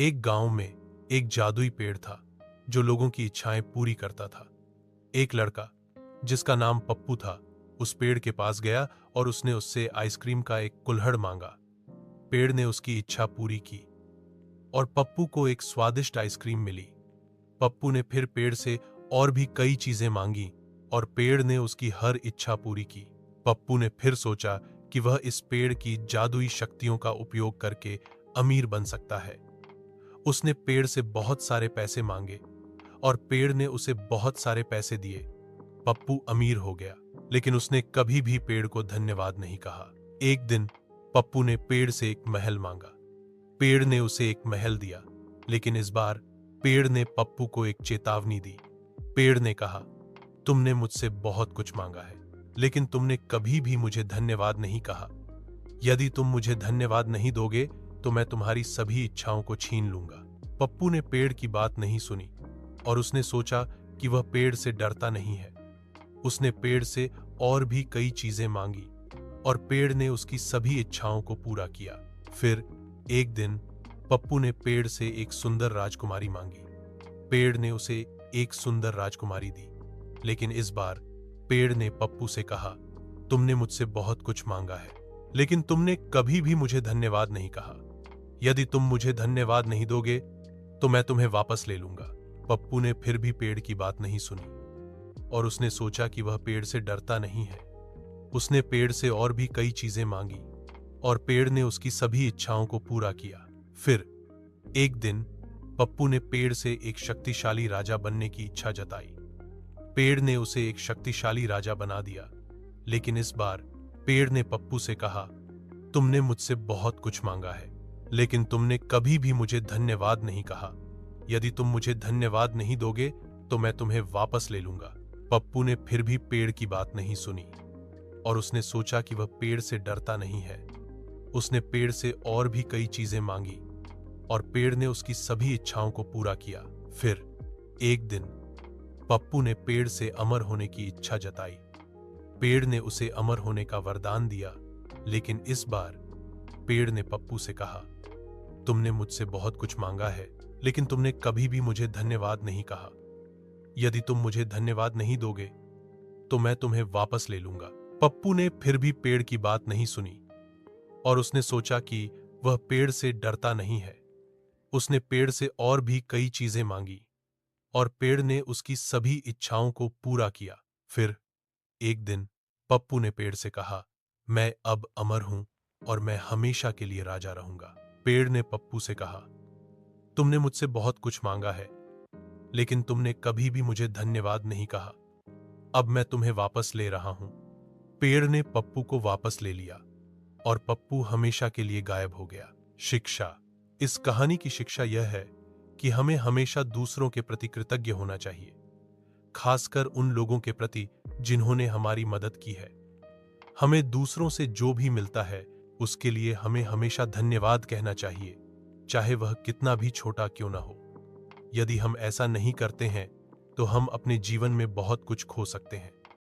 एक गांव में एक जादुई पेड़ था जो लोगों की इच्छाएं पूरी करता था। एक लड़का जिसका नाम पप्पू था उस पेड़ के पास गया और उसने उससे आइसक्रीम का एक कुल्हड़ मांगा। पेड़ ने उसकी इच्छा पूरी की और पप्पू को एक स्वादिष्ट आइसक्रीम मिली। पप्पू ने फिर पेड़ से और भी कई चीजें मांगी और पेड़ ने उसकी हर इच्छा पूरी की। पप्पू ने फिर सोचा कि वह इस पेड़ की जादुई शक्तियों का उपयोग करके अमीर बन सकता है। उसने पेड़ से बहुत सारे पैसे मांगे और पेड़ ने उसे बहुत सारे पैसे दिए। पप्पू अमीर हो गया, लेकिन उसने कभी भी पेड़ को धन्यवाद नहीं कहा। एक दिन पप्पू ने पेड़ से एक महल मांगा। पेड़ ने उसे एक महल दिया, लेकिन इस बार पेड़ ने पप्पू को एक चेतावनी दी। पेड़ ने कहा, तुमने मुझसे बहुत कुछ मांगा है, लेकिन तुमने कभी भी मुझे धन्यवाद नहीं कहा। यदि तुम मुझे धन्यवाद नहीं दोगे तो मैं तुम्हारी सभी इच्छाओं को छीन लूंगा। पप्पू ने पेड़ की बात नहीं सुनी और उसने सोचा कि वह पेड़ से डरता नहीं है। उसने पेड़ से और भी कई चीजें मांगी और पेड़ ने उसकी सभी इच्छाओं को पूरा किया। फिर एक दिन पप्पू ने पेड़ से एक सुंदर राजकुमारी मांगी। पेड़ ने उसे एक सुंदर राजकुमारी दी, लेकिन इस बार पेड़ ने पप्पू से कहा, तुमने मुझसे बहुत कुछ मांगा है, लेकिन तुमने कभी भी मुझे धन्यवाद नहीं कहा। यदि तुम मुझे धन्यवाद नहीं दोगे तो मैं तुम्हें वापस ले लूंगा। पप्पू ने फिर भी पेड़ की बात नहीं सुनी और उसने सोचा कि वह पेड़ से डरता नहीं है। उसने पेड़ से और भी कई चीजें मांगी और पेड़ ने उसकी सभी इच्छाओं को पूरा किया। फिर एक दिन पप्पू ने पेड़ से एक शक्तिशाली राजा बनने की इच्छा जताई। पेड़ ने उसे एक शक्तिशाली राजा बना दिया, लेकिन इस बार पेड़ ने पप्पू से कहा, तुमने मुझसे बहुत कुछ मांगा है, लेकिन तुमने कभी भी मुझे धन्यवाद नहीं कहा। यदि तुम मुझे धन्यवाद नहीं दोगे तो मैं तुम्हें वापस ले लूंगा। पप्पू ने फिर भी पेड़ की बात नहीं सुनी और उसने सोचा कि वह पेड़ से डरता नहीं है। उसने पेड़ से और भी कई चीजें मांगी और पेड़ ने उसकी सभी इच्छाओं को पूरा किया। फिर एक दिन पप्पू ने पेड़ से अमर होने की इच्छा जताई। पेड़ ने उसे अमर होने का वरदान दिया, लेकिन इस बार पेड़ ने पप्पू से कहा, तुमने मुझसे बहुत कुछ मांगा है, लेकिन तुमने कभी भी मुझे धन्यवाद नहीं कहा। यदि तुम मुझे धन्यवाद नहीं दोगे तो मैं तुम्हें वापस ले लूंगा। पप्पू ने फिर भी पेड़ की बात नहीं सुनी और उसने सोचा कि वह पेड़ से डरता नहीं है। उसने पेड़ से और भी कई चीजें मांगी और पेड़ ने उसकी सभी इच्छाओं को पूरा किया। फिर एक दिन पप्पू ने पेड़ से कहा, मैं अब अमर हूं और मैं हमेशा के लिए राजा रहूंगा। पेड़ ने पप्पू से कहा, तुमने मुझसे बहुत कुछ मांगा है, लेकिन तुमने कभी भी मुझे धन्यवाद नहीं कहा। अब मैं तुम्हें वापस ले रहा हूं। पेड़ ने पप्पू को वापस ले लिया और पप्पू हमेशा के लिए गायब हो गया। शिक्षा। इस कहानी की शिक्षा यह है कि हमें हमेशा दूसरों के प्रति कृतज्ञ होना चाहिए, खासकर उन लोगों के प्रति जिन्होंने हमारी मदद की है। हमें दूसरों से जो भी मिलता है उसके लिए हमें हमेशा धन्यवाद कहना चाहिए, चाहे वह कितना भी छोटा क्यों ना हो। यदि हम ऐसा नहीं करते हैं तो हम अपने जीवन में बहुत कुछ खो सकते हैं।